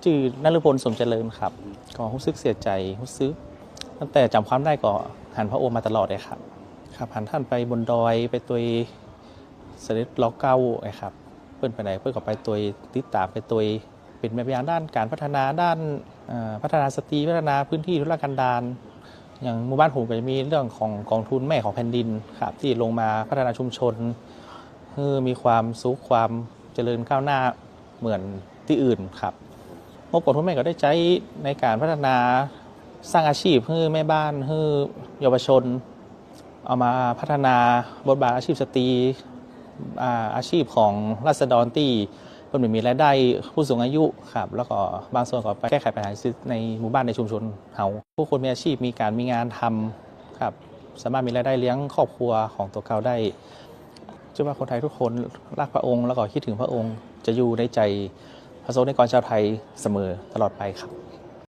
จื่อนฤพลสมเจริญครับก็รู้สึกเสียใจรู้สึกตั้งแต่จำความได้ก็หันพระโอษฐ์มาตลอดเลยครับหันท่านไปบนดอยไปตัวเสด็จล็อกเก้าครับเปิ้นไปไหนเปิ้นก็ไปตัวติดตามไปตัวเป็นแบบอย่างด้านการพัฒนาด้านพัฒนาสตรีพัฒนาพื้นที่ธุรกันดารอย่างหมู่บ้านผมก็จะมีเรื่องของกองทุนแม่ของแผ่นดินครับที่ลงมาพัฒนาชุมชนให้มีความสุขความเจริญก้าวหน้าเหมือนที่อื่นครับงบกองทุนแม่ก็ได้ใช้ในการพัฒนาสร้างอาชีพให้แม่บ้านให้เยาวชนเอามาพัฒนาบทบาทอาชีพสตรีอาชีพของราษฎรที่เพิ่นมีรายได้ผู้สูงอายุครับแล้วก็บางส่วนก็ไปแก้ไขปัญหาในหมู่บ้านในชุมชนเฮาผู้คนมีอาชีพมีงานทำครับสามารถมีรายได้เลี้ยงครอบครัวของตัวเขาได้เชื่อว่าคนไทยทุกคนรักพระองค์แล้วก็คิดถึงพระองค์จะอยู่ในใจพระสงฆ์นิกรชาวไทยเสมอตลอดไปครับ